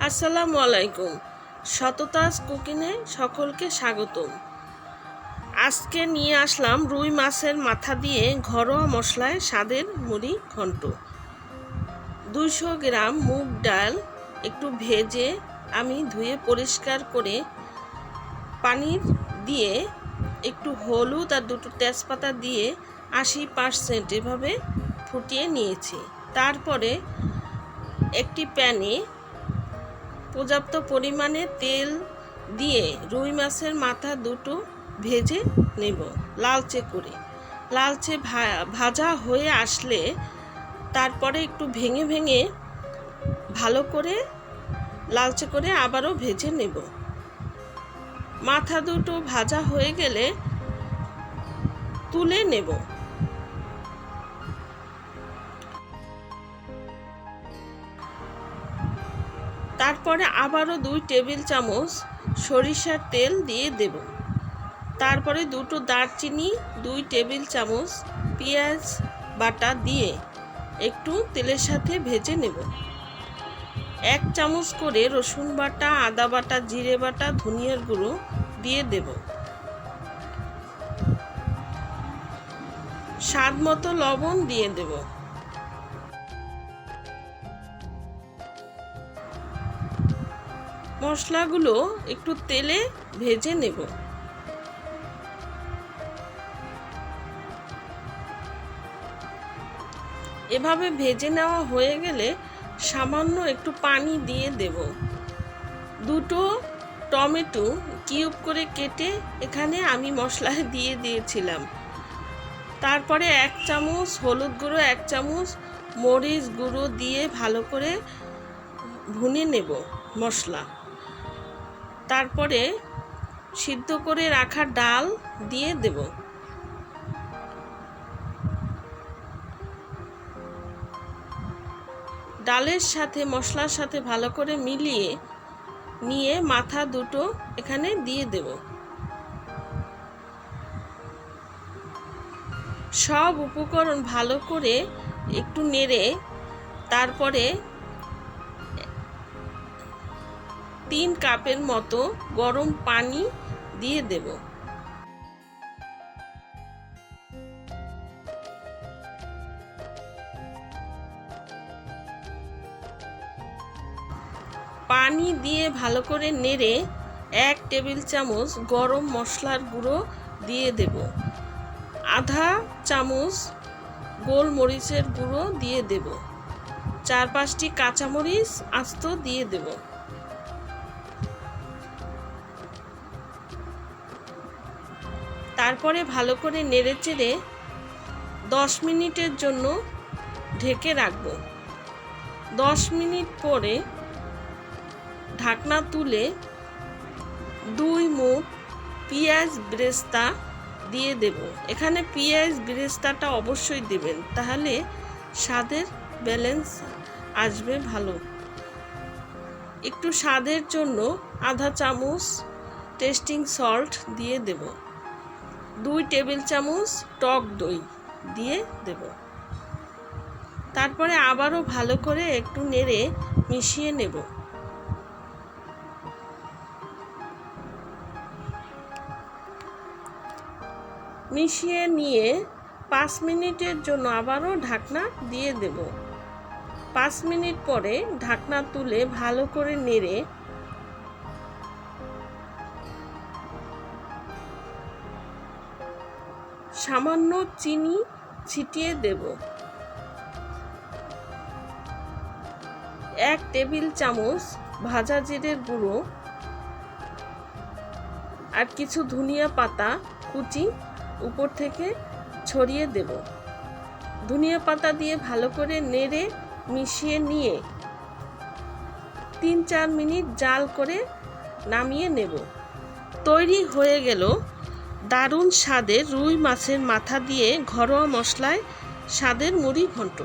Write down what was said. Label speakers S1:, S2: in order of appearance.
S1: আসসালামু আলাইকুম। শততাজ কুকিংয়ে সকলকে স্বাগতম। আজকে নিয়ে আসলাম রুই মাছের মাথা দিয়ে ঘরোয়া মশলায় স্বাদের মুড়ি ঘন্ট। 200 গ্রাম মুগ ডাল একটু ভেজে আমি ধুয়ে পরিষ্কার করে পানি দিয়ে একটু হলুদ আর দুটো তেজপাতা দিয়ে 80% এভাবে ফুটিয়ে নিয়েছি। তারপরে একটি প্যানে পর্যাপ্ত পরিমাণে তেল দিয়ে রুই মাছের মাথা দুটো ভেজে নেব লালচে করে। লালচে ভাজা হয়ে আসলে তারপরে একটু ভেঙে ভেঙে ভালো করে লালচে করে আবারও ভেজে নেব। মাথা দুটো ভাজা হয়ে গেলে তুলে নেব। তারপরে আবারও 2 টেবিল চামচ সরিষার তেল দিয়ে দেব। তারপরে দুটো দারচিনি, 2 টেবিল চামচ পেঁয়াজ বাটা দিয়ে একটু তেলের সাথে ভেজে নেব। 1 চামচ করে রসুন বাটা, আদা বাটা, জিরে বাটা, ধনিয়ার গুঁড়ো দিয়ে দেব। স্বাদ মতো লবণ দিয়ে দেব। মশলাগুলো একটু তেলে ভেজে নেব। এভাবে ভেজে নেওয়া হয়ে গেলে সামান্য একটু পানি দিয়ে দেব। দুটো টমেটো কিউব করে কেটে এখানে আমি মশলায় দিয়ে দিয়েছিলাম। তারপরে 1 চামচ হলুদ গুঁড়ো, 1 চামচ মরিচ গুঁড়ো দিয়ে ভালো করে ভুনে নেব মশলা। তারপরে সিদ্ধ করে রাখা ডাল দিয়ে দেব। ডালের সাথে মশলার সাথে ভালো করে মিলিয়ে নিয়ে মাথা দুটো এখানে দিয়ে দেব। সব উপকরণ ভালো করে একটু নেড়ে তারপরে 3 কাপের মতো গরম পানি দিয়ে দেব। পানি দিয়ে ভালো করে নেড়ে 1 টেবিল চামচ গরম মশলার গুঁড়ো দিয়ে দেব। আধা চামচ গোলমরিচের গুঁড়ো দিয়ে দেব। 4-5টি কাঁচামরিচ আস্ত দিয়ে দেব। তারপরে ভালো করে নেড়েচেড়ে 10 মিনিটের জন্য ঢেকে রাখব। 10 মিনিট পরে ঢাকনা তুলে 2 মুঠ পেঁয়াজ বেরেস্তা দিয়ে দেব। এখানে পেঁয়াজ বেরেস্তাটা অবশ্যই দেবেন, তাহলে স্বাদের ব্যালেন্স আসবে ভালো। একটু স্বাদের জন্য আধা চামচ টেস্টিং সল্ট দিয়ে দেব। 2 টেবিল চামচ টক দই দিয়ে দেব। তারপরে আবারও ভালো করে একটু নেড়ে মিশিয়ে নেব। মিশিয়ে নিয়ে 5 মিনিটের জন্য আবারও ঢাকনা দিয়ে দেব। 5 মিনিট পরে ঢাকনা তুলে ভালো করে নেড়ে সামান্য চিনি ছিটিয়ে দেব। 1 টেবিল চামচ ভাজা জিরের গুঁড়ো আর কিছু ধনিয়া পাতা কুচি উপর থেকে ছড়িয়ে দেব। ধনিয়া পাতা দিয়ে ভালো করে নেড়ে মিশিয়ে নিয়ে 3-4 মিনিট জাল করে নামিয়ে নেব। তৈরি হয়ে গেল দারুণ স্বাদের রুই মাছের মাথা দিয়ে ঘরোয়া মশলায় স্বাদের মুড়ি ঘন্ট।